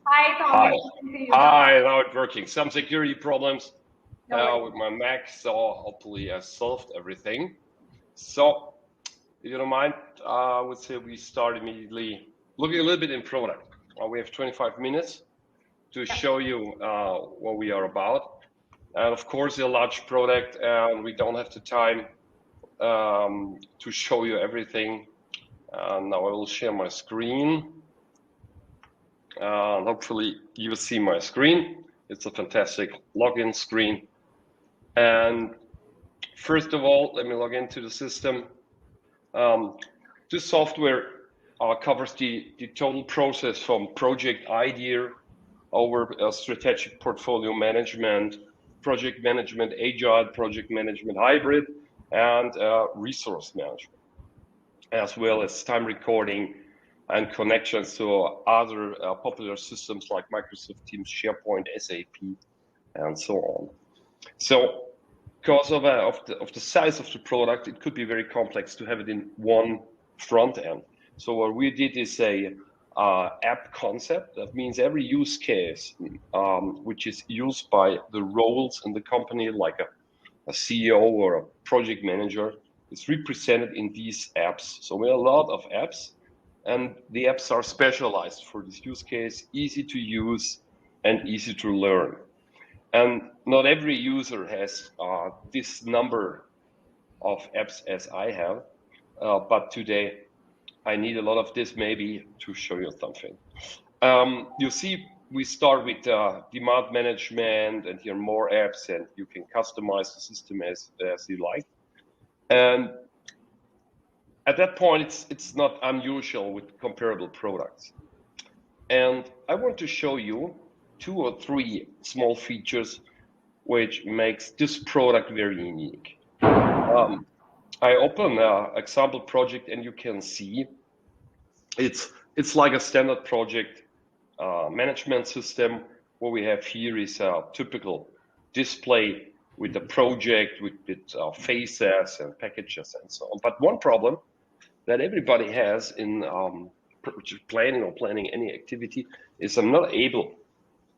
Hi, Hi. Tommy. I can see you now. Hi, now it's working. Some security problems No worries. with my Mac, so hopefully I solved everything. So, if you don't mind, I would say we start immediately looking a little bit in product. We have 25 minutes to show you what we are about. And of course, a large product, and we don't have the time to show you everything. Now I will share my screen. Hopefully you will see my screen. It's a fantastic login screen. And first of all, let me log into the system. This software covers the total process from project idea over strategic portfolio management, project management, agile project management, hybrid, and resource management, as well as time recording and connections to other popular systems like Microsoft Teams, SharePoint, SAP, and so on. So because of the size of the product, it could be very complex to have it in one front end. So what we did is a app concept. That means every use case which is used by the roles in the company, like a CEO or a project manager, is represented in these apps. So we have a lot of apps, and the apps are specialized for this use case, easy to use and easy to learn. And not every user has this number of apps as I have, but today I need a lot of this maybe to show you something. You see, we start with demand management, and here more apps, and you can customize the system as you like. And at that point, it's not unusual with comparable products. And I want to show you 2 or 3 small features which makes this product very unique. I open an example project, and you can see it's like a standard project management system. What we have here is a typical display with the project, with phases and packages and so on. But one problem that everybody has in planning any activity is I'm not able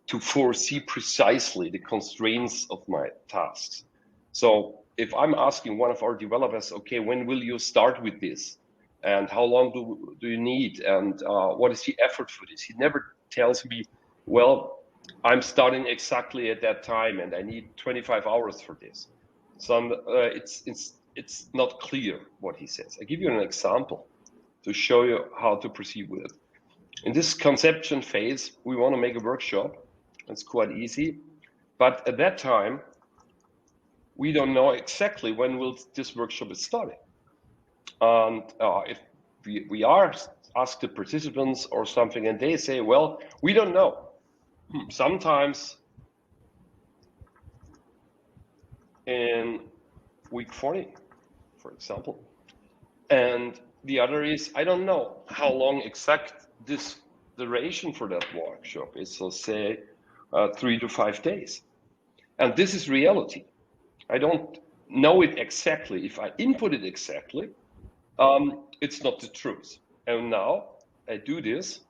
to foresee precisely the constraints of my tasks. So if I'm asking one of our developers, okay, when will you start with this? And how long do you need? And what is the effort for this? He never tells me, well, I'm starting exactly at that time and I need 25 hours for this. So it's not clear what he says. I give you an example to show you how to proceed with it. In this conception phase, we want to make a workshop. It's quite easy, but at that time, we don't know exactly when will this workshop is starting. And if we are asked the participants or something, and they say, well, we don't know. Sometimes in week 40, for example. And the other is, I don't know how long exact this duration for that workshop is. So say 3 to 5 days. And this is reality. I don't know it exactly. If I input it exactly, it's not the truth. And now I do this,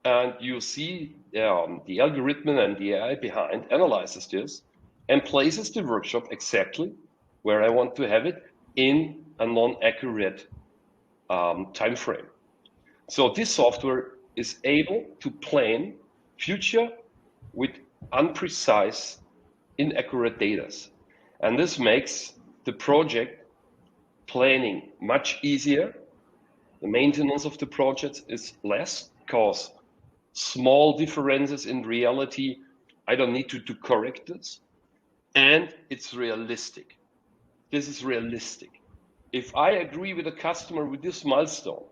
and you see the algorithm and the AI behind analyzes this and places the workshop exactly where I want to have it in a non-accurate time frame. So this software is able to plan future with unprecise, inaccurate data. And this makes the project planning much easier. The maintenance of the project is less because small differences in reality, I don't need to correct this. And it's realistic. This is realistic. If I agree with a customer with this milestone,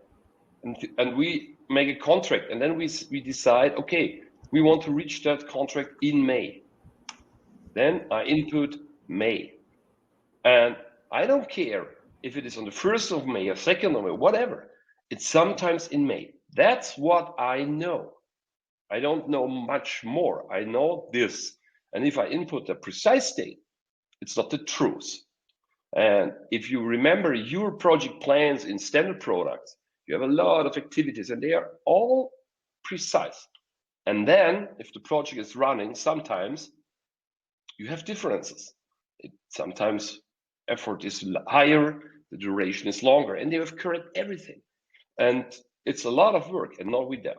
and we make a contract, and then we decide, okay, we want to reach that contract in May. Then I input May. And I don't care if it is on the 1st of May or 2nd of May, whatever. It's sometimes in May. That's what I know. I don't know much more. I know this. And if I input a precise date, it's not the truth. And if you remember your project plans in standard products, you have a lot of activities and they are all precise. And then if the project is running, sometimes you have differences. Sometimes effort is higher, the duration is longer, and they have correct everything. And it's a lot of work, and not with that.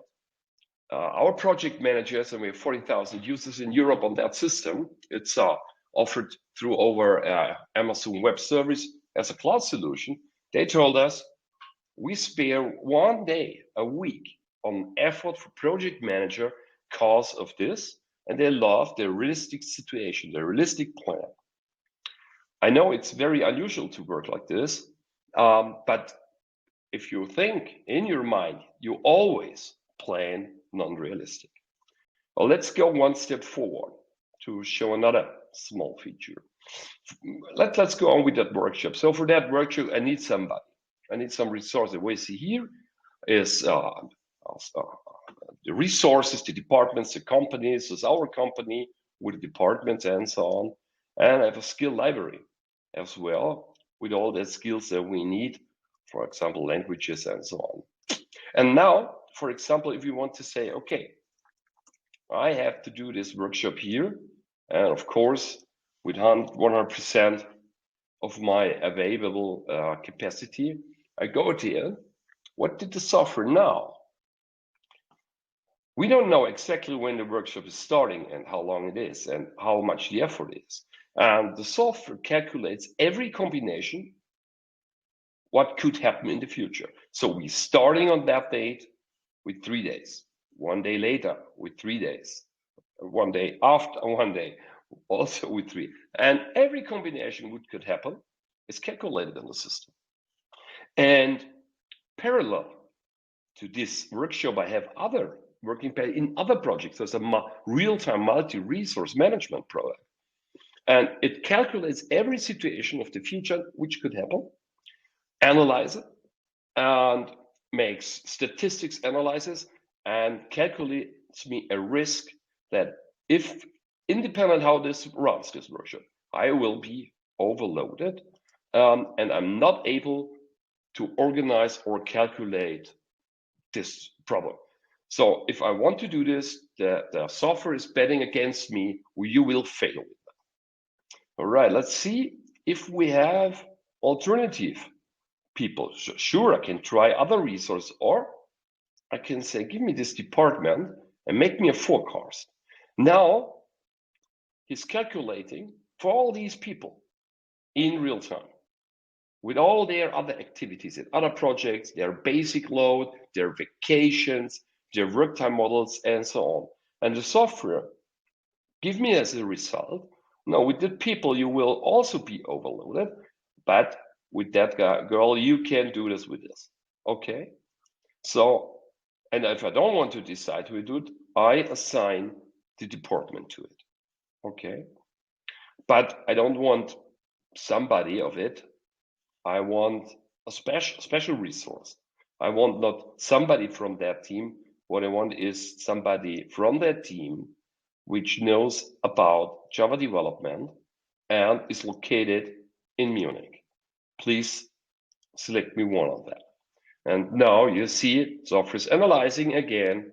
Our project managers, and we have 40,000 users in Europe on that system. It's offered through over Amazon Web Service as a cloud solution. They told us we spare 1 day a week on effort for project manager cause of this, and they love the realistic situation, the realistic plan. I know it's very unusual to work like this, but if you think in your mind, you always plan non-realistic. Well, let's go one step forward to show another small feature. Let's go on with that workshop. So for that workshop, I need somebody. I need some resources. What you see here is the resources, the departments, the companies. This is our company with the departments and so on. And I have a skill library as well with all the skills that we need, for example, languages and so on. And now, for example, if you want to say, okay, I have to do this workshop here, and of course, with 100% of my available capacity, I go there. What did the software know? We don't know exactly when the workshop is starting and how long it is and how much the effort is. And the software calculates every combination, what could happen in the future. So we're starting on that date with 3 days, 1 day later with 3 days, 1 day after 1 day, also with 3. And every combination which could happen is calculated in the system. And parallel to this workshop, I have other working in other projects. There's a real-time multi-resource management product. And it calculates every situation of the future which could happen, analyze it, and makes statistics analysis and calculates me a risk that if, independent how this runs, this workshop, I will be overloaded and I'm not able to organize or calculate this problem. So if I want to do this, the software is betting against me, you will fail with that. All right, let's see if we have alternative people. Sure, I can try other resources, or I can say, give me this department and make me a forecast. Now he's calculating for all these people in real time with all their other activities and other projects, their basic load, their vacations, their work time models, and so on. And the software give me as a result, no, with the people you will also be overloaded, but with that girl, you can do this with this. Okay. So, and if I don't want to decide who to do it, I assign the department to it. Okay. But I don't want somebody of it. I want a special resource. I want not somebody from that team. What I want is somebody from that team which knows about Java development and is located in Munich. Please select me one of that. And now you see it, software is analyzing again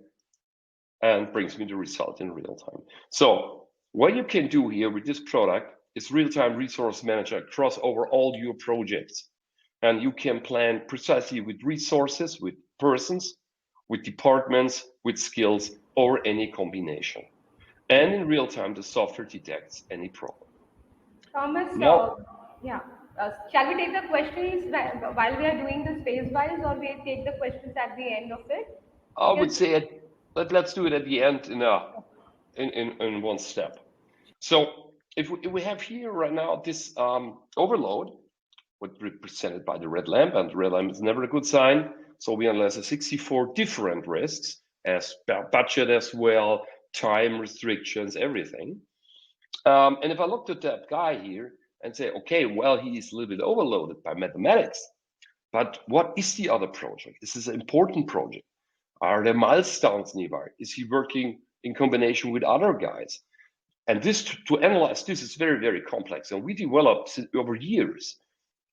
and brings me the result in real time. So what you can do here with this product is real-time resource manager across over all your projects. And you can plan precisely with resources, with persons, with departments, with skills, or any combination. And in real time, the software detects any problem. Thomas, Now, yeah. Shall we take the questions while we are doing this phase-wise, or we take the questions at the end of it? I would say let's do it at the end in one step. So if we have here right now this overload, what represented by the red lamp, and the red lamp is never a good sign. So we analyze 64 different risks as budget as well, time restrictions, everything. And if I looked at that guy here and say, okay, well, he is a little bit overloaded by mathematics, but what is the other project? This is an important project. Are there milestones nearby? Is he working in combination with other guys? And this to analyze this is very, very complex. And we developed over years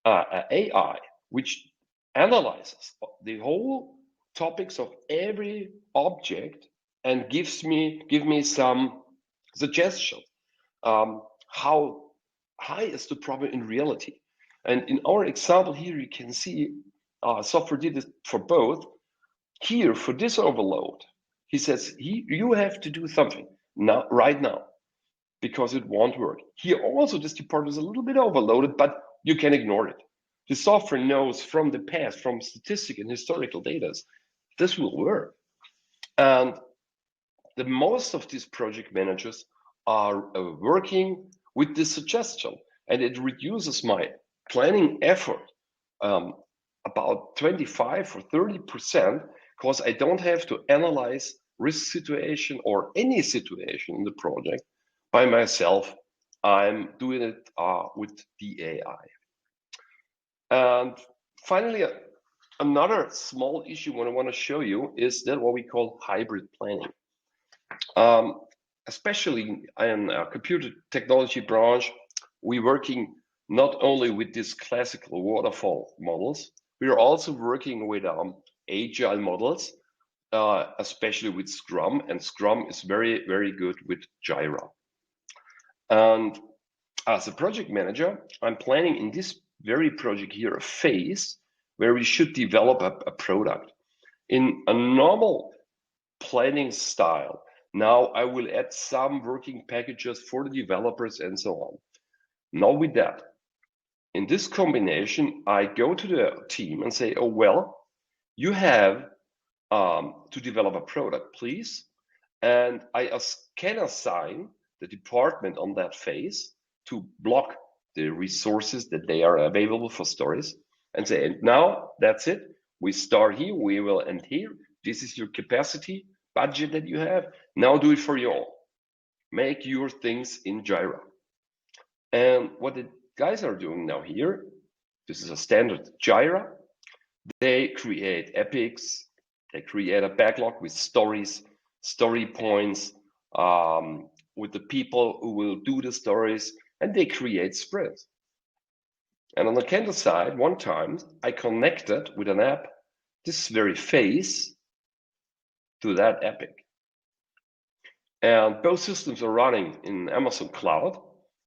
AI, which analyzes the whole topics of every object and give me some suggestions. How high is the problem in reality? And in our example here, you can see software did it for both. Here, for this overload, he says, you have to do something now, right now, because it won't work. Here also, this department is a little bit overloaded, but you can ignore it. The software knows from the past, from statistic and historical data, this will work. And the most of these project managers are working with this suggestion, and it reduces my planning effort about 25 or 30%, because I don't have to analyze risk situation or any situation in the project by myself. I'm doing it with the AI. And finally, another small issue what I want to show you is that what we call hybrid planning. Especially in our computer technology branch, we're working not only with these classical waterfall models, we are also working with agile models, especially with Scrum, and Scrum is very, very good with Jira. And as a project manager, I'm planning in this very project here a phase where we should develop a product. In a normal planning style, now I will add some working packages for the developers and so on. Not with that. In this combination, I go to the team and say, oh, well, you have to develop a product, please. And I can assign the department on that phase to block the resources that they are available for stories and say, and now that's it. We start here, we will end here. This is your capacity budget that you have. Now do it for you all. Make your things in Jira. And what the guys are doing now here, this is a standard Jira. They create epics. They create a backlog with stories, story points, with the people who will do the stories, and they create sprints. And on the Canvas side, one time I connected with an app this very phase to that epic. And both systems are running in Amazon Cloud.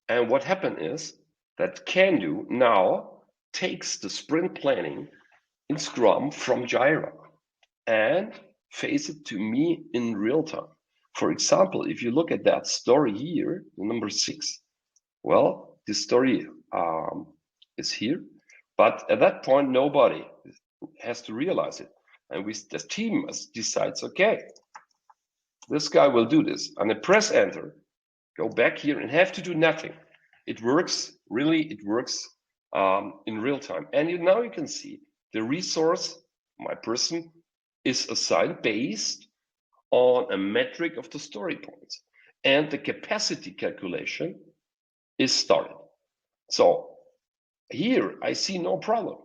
And what happened is that Can-Do now takes the sprint planning in Scrum from Jira and face it to me in real time. For example, if you look at that story here, number 6, well, this story is here, but at that point, nobody has to realize it. And the team decides, okay, this guy will do this. And I press enter, go back here and have to do nothing. It works, really, it works in real time. And now you can see the resource, my person, is assigned based on a metric of the story points. And the capacity calculation is started. So here I see no problem.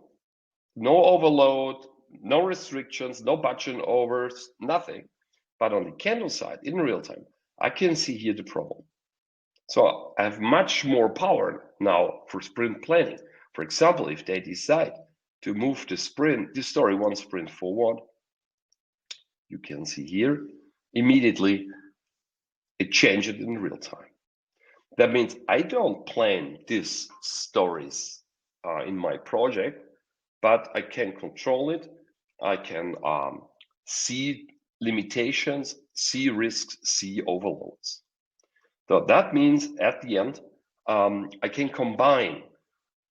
No overload, no restrictions, no budget overs, nothing. But on the Can-Do side, in real time, I can see here the problem. So I have much more power now for sprint planning. For example, if they decide to move the story one sprint forward, you can see here, immediately it changes in real time. That means I don't plan these stories in my project, but I can control it. I can see limitations, see risks, see overloads. So that means at the end, I can combine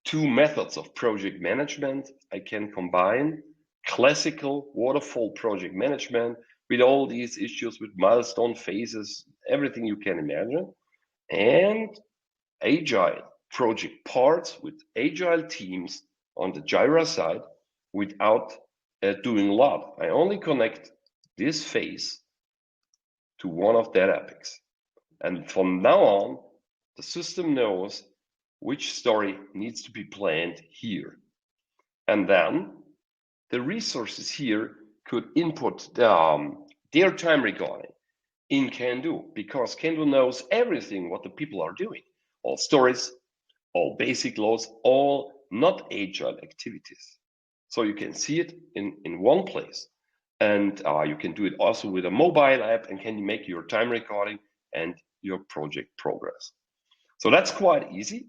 two methods of project management. I can combine classical waterfall project management with all these issues with milestone phases, everything you can imagine, and agile project parts with agile teams on the Jira side without doing a lot. I only connect this phase to one of their epics. And from now on, the system knows which story needs to be planned here. And then the resources here could input their time recording in Can-Do, because Can-Do knows everything what the people are doing. All stories, all basic loads, all not agile activities. So you can see it in one place. And you can do it also with a mobile app and can make your time recording and your project progress. So that's quite easy.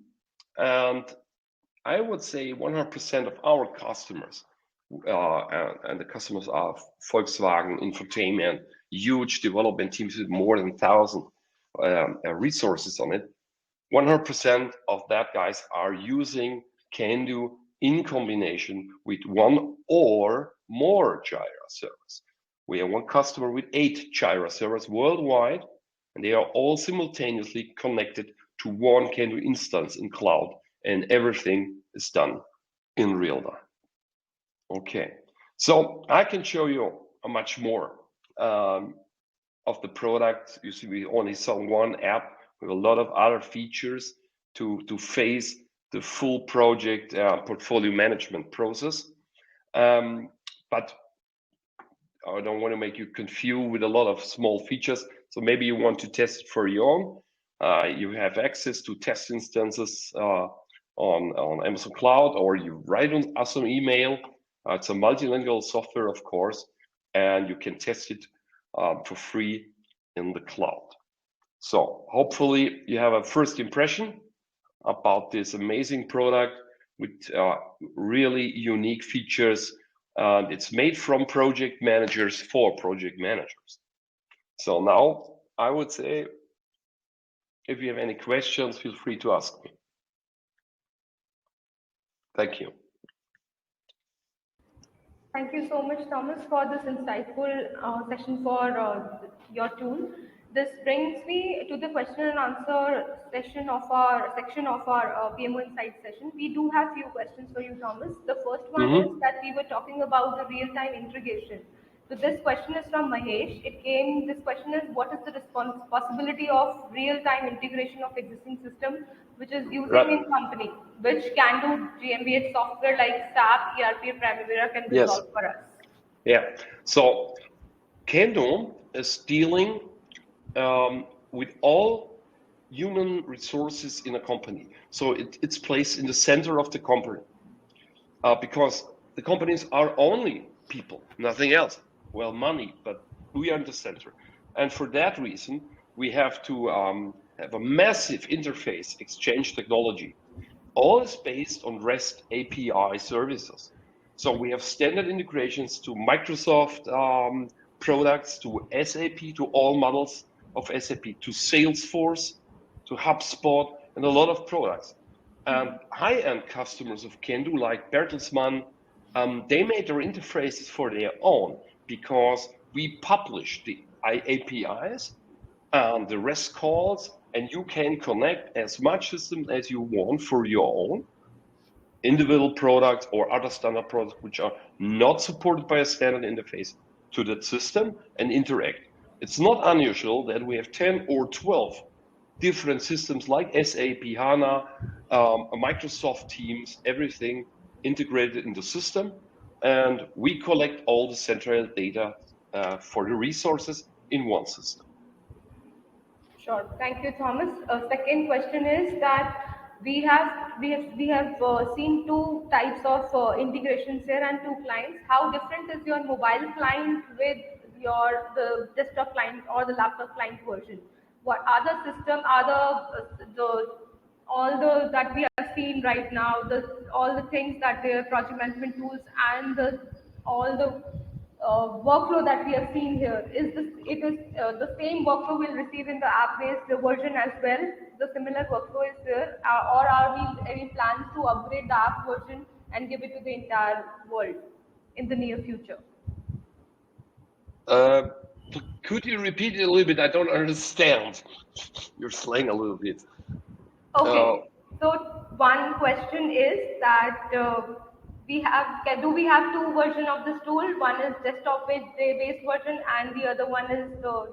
And I would say 100% of our customers, and the customers are Volkswagen, Infotainment, huge development teams with more than 1,000 resources on it. 100% of that guys are using Can-Do in combination with one or more Jira servers. We have one customer with 8 Jira servers worldwide, and they are all simultaneously connected to one Can-Do instance in cloud, and everything is done in real time. Okay, so I can show you much more of the product. You see, we only saw one app with a lot of other features to face the full project portfolio management process. But I don't want to make you confused with a lot of small features. So maybe you want to test it for your own. You have access to test instances on Amazon Cloud, or you write us an email. It's a multilingual software, of course, and you can test it for free in the cloud. So hopefully you have a first impression about this amazing product with really unique features. It's made from project managers for project managers. So now I would say, if you have any questions, feel free to ask me. Thank you. Thank you so much, Thomas, for this insightful session for your tool. This brings me to the question and answer section of our PMO Insight session. We do have few questions for you, Thomas. The first one is that we were talking about the real-time integration. So this question is from Mahesh. This question is, what is the possibility of real-time integration of existing system which is using in company, which Can-Do GmbH software like SAP, ERP, Primavera can resolve for us? Yeah, so Can-Do is dealing with all human resources in a company. So it's placed in the center of the company because the companies are only people, nothing else. Well, money, but we are in the center. And for that reason, we have to have a massive interface exchange technology. All is based on REST API services. So we have standard integrations to Microsoft products, to SAP, to all models of SAP, to Salesforce, to HubSpot, and a lot of products. High-end customers of Can-Do, like Bertelsmann, they made their interfaces for their own because we publish the APIs and the REST calls, and you can connect as much systems as you want for your own individual product or other standard products which are not supported by a standard interface to that system and interact. It's not unusual that we have 10 or 12 different systems like SAP HANA, Microsoft Teams, everything integrated in the system, and we collect all the central data for the resources in one system. Sure. Thank you, Thomas. Second question is that we have seen two types of integrations here and two clients. How different is your mobile client with the desktop client or the laptop client version? What other system are that we have seen right now, all the things that the project management tools and all the workflow that we have seen here, the same workflow we'll receive in the app-based version as well? The similar workflow is there, or are we any plans to upgrade the app version and give it to the entire world in the near future? Could you repeat it a little bit? I don't understand. You're slang a little bit. Okay. So one question is that do we have two versions of this tool? One is desktop-based version, and the other one is the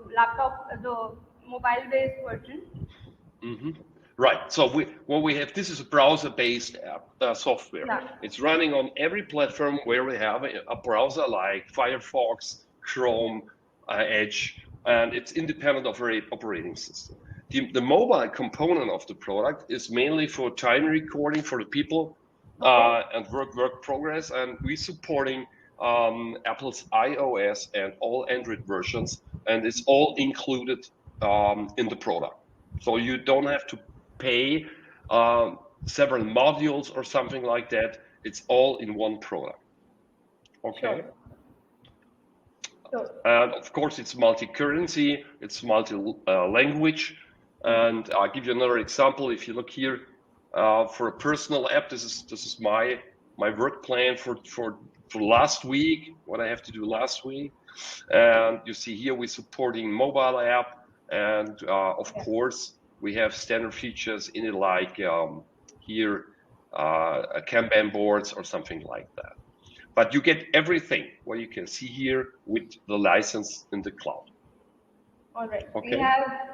mobile-based version. Right. So this is a browser-based app software. Yeah. It's running on every platform where we have a browser like Firefox, Chrome, Edge, and it's independent of our operating system. The mobile component of the product is mainly for time recording for the people and work progress, and we're supporting Apple's iOS and all Android versions, and it's all included in the product. So you don't have to pay several modules or something like that. It's all in one product. Okay. Sure. And of course, it's multi-currency, it's multi-language. And I'll give you another example. If you look here for a personal app, this is my work plan for last week, what I have to do last week. And you see here we're supporting mobile app, and of course we have standard features in it like here Kanban boards or something like that. But you get everything what you can see here with the license in the cloud. All right. Okay. We have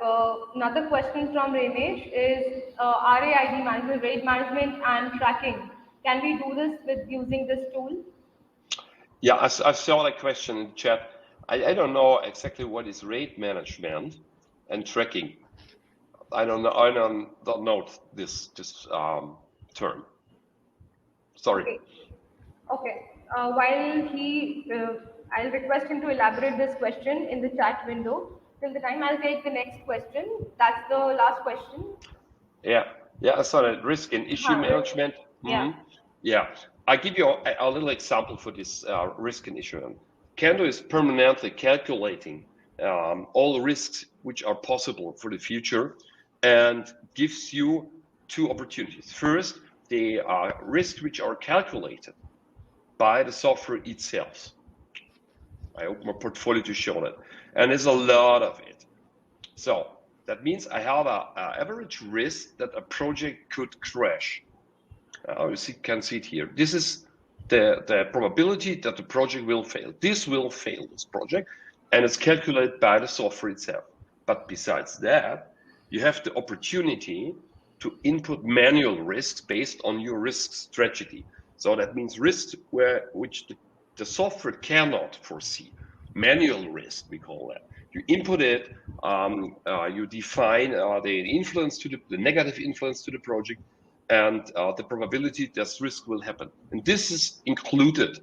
another question from Ramesh is RAID management, rate management and tracking. Can we do this with using this tool? Yeah, I saw that question in the chat. I don't know exactly what is rate management and tracking. I don't know this term. Sorry. Okay. I'll request him to elaborate this question in the chat window. Till the time, I'll take the next question. That's the last question. Yeah, I saw that. Risk and issue management. Yeah. I give you a little example for this risk and issue. Kendo is permanently calculating all the risks which are possible for the future and gives you two opportunities. First, the risks which are calculated by the software itself. I open my portfolio to show that. And there's a lot of it. So that means I have an average risk that a project could crash. You can see it here. This is the probability that the project will fail. This will fail, this project, and it's calculated by the software itself. But besides that, you have the opportunity to input manual risks based on your risk strategy. So that means risks which the software cannot foresee. Manual risk, we call that. You input it, you define the influence to the negative influence to the project, and the probability that risk will happen. And this is included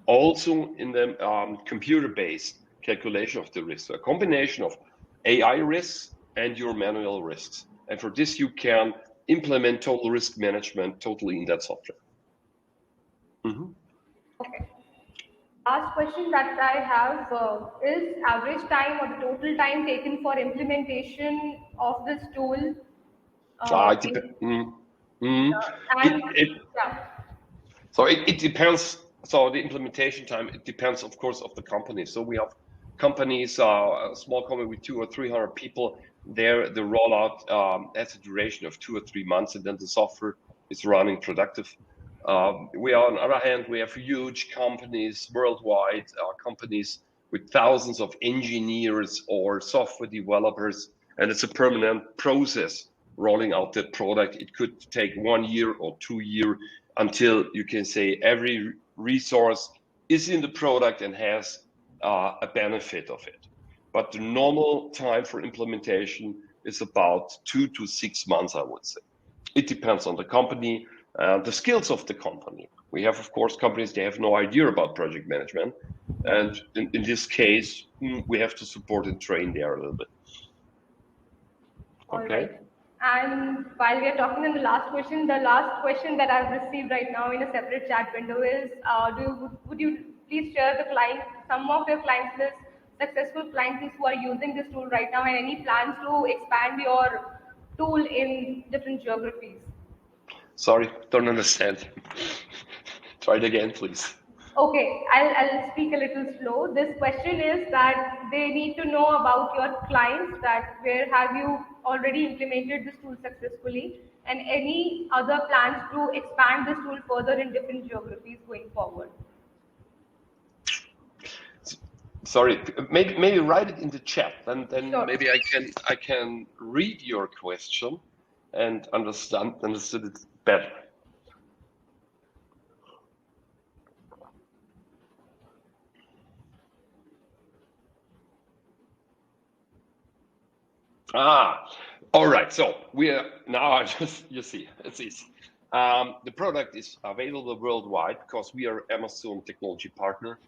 also in the computer-based calculation of the risk. So a combination of AI risks and your manual risks. And for this, you can implement total risk management totally in that software. Okay. Last question that I have is average time or the total time taken for implementation of this tool. So it depends. So the implementation time, it depends, of course, of the company. So we have companies, a small company with 200 or 300 people. There, the rollout has a duration of 2 or 3 months, and then the software is running productive. On the other hand, we have huge companies worldwide, companies with thousands of engineers or software developers, and it's a permanent process rolling out that product. It could take 1 year or 2 years until you can say every resource is in the product and has a benefit of it. But the normal time for implementation is about 2 to 6 months, I would say. It depends on the company, the skills of the company. We have, of course, companies, they have no idea about project management. And in this case, we have to support and train there a little bit. Okay. Right. And while we are talking on the last question that I've received right now in a separate chat window is, would you please share some of your clients list, successful clients list who are using this tool right now, and any plans to expand your tool in different geographies? Sorry, don't understand. Try it again, please. Okay, I'll speak a little slow. This question is that they need to know about your clients, that where have you already implemented this tool successfully, and any other plans to expand this tool further in different geographies going forward. Sorry, maybe write it in the chat, and then sure. Maybe I can read your question and understood it better. All right. So we are now you see, it's easy. The product is available worldwide because we are Amazon technology partner,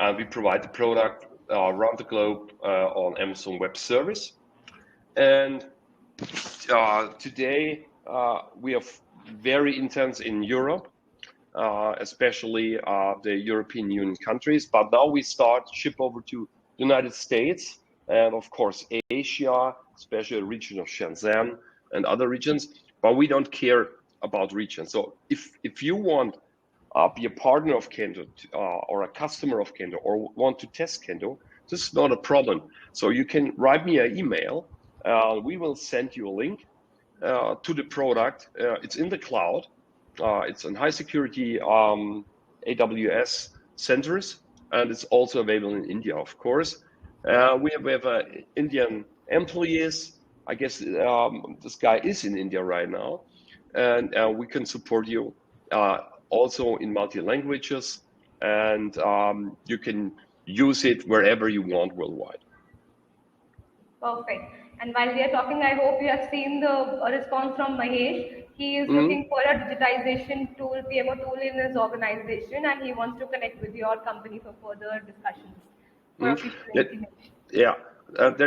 and we provide the product around the globe on Amazon Web Service. And today we are very intense in Europe, especially the European Union countries. But now we start ship over to the United States and of course Asia, especially the region of Shenzhen and other regions. But we don't care about regions. So if you want be a partner of Kendo or a customer of Kendo or want to test Kendo, this is not a problem. So you can write me an email. We will send you a link to the product. It's in the cloud. It's in high security AWS centers, and it's also available in India, of course. We have Indian employees. I guess this guy is in India right now, and we can support you also in multi languages, and you can use it wherever you want worldwide. Perfect. And while we are talking, I hope you have seen the response from Mahesh. He is looking for a digitization tool, PMO tool in his organization, and he wants to connect with your company for further discussions. Yeah,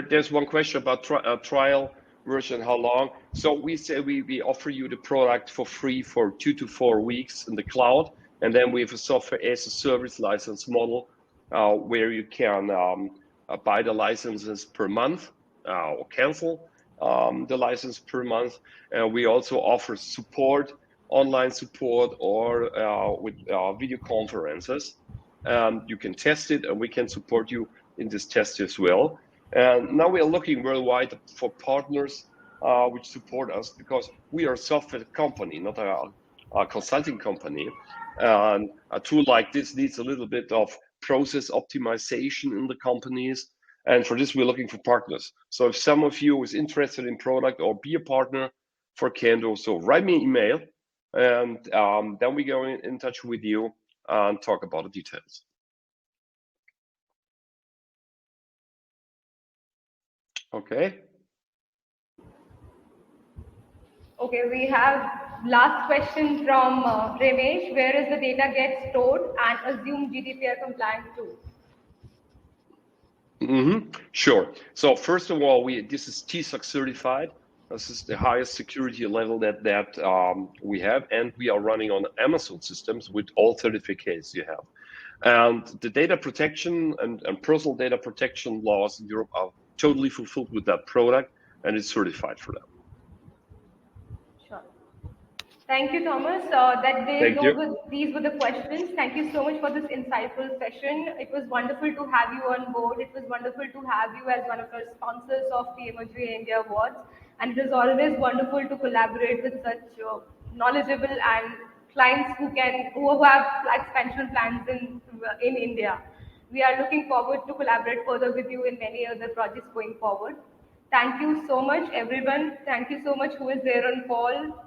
there's one question about trial version, how long? So we say we offer you the product for free for 2 to 4 weeks in the cloud, and then we have a software as a service license model where you can buy the licenses per month or cancel the license per month. We also offer support, online support, or with video conferences. You can test it, and we can support you in this test as well. And now we are looking worldwide for partners which support us, because we are a software company, not a consulting company. And a tool like this needs a little bit of process optimization in the companies. And for this, we're looking for partners. So if some of you is interested in product or be a partner for Kendo, so write me an email, and then we go in touch with you and talk about the details. Okay. Okay, we have last question from Ramesh. Where is the data get stored and assume GDPR compliant too? Sure. So first of all, this is TSOC certified. This is the highest security level that we have, and we are running on Amazon systems with all certificates you have. And the data protection and personal data protection laws in Europe are totally fulfilled with that product, and it's certified for that. Sure. Thank you, Thomas. These were the questions. Thank you so much for this insightful session. It was wonderful to have you on board. It was wonderful to have you as one of our sponsors of PMOGA India Awards. And it is always wonderful to collaborate with such knowledgeable and clients who have expansion plans in India. We are looking forward to collaborate further with you in many other projects going forward. Thank you so much, everyone. Thank you so much who is there on call.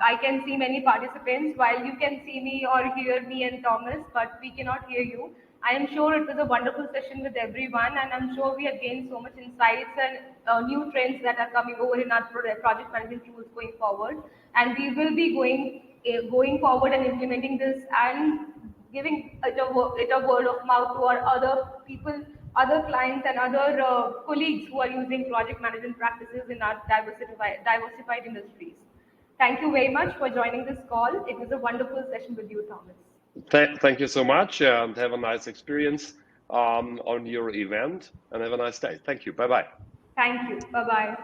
I can see many participants, while you can see me or hear me and Thomas, but we cannot hear you. I am sure it was a wonderful session with everyone, and I'm sure we have gained so much insights and new trends that are coming over in our project management tools going forward. And we will be going forward and implementing this and giving it a word of mouth to our other people, other clients, and other colleagues who are using project management practices in our diversified industries. Thank you very much for joining this call. It was a wonderful session with you, Thomas. Thank you so much, and have a nice experience on your event, and have a nice day. Thank you. Bye-bye. Thank you. Bye-bye.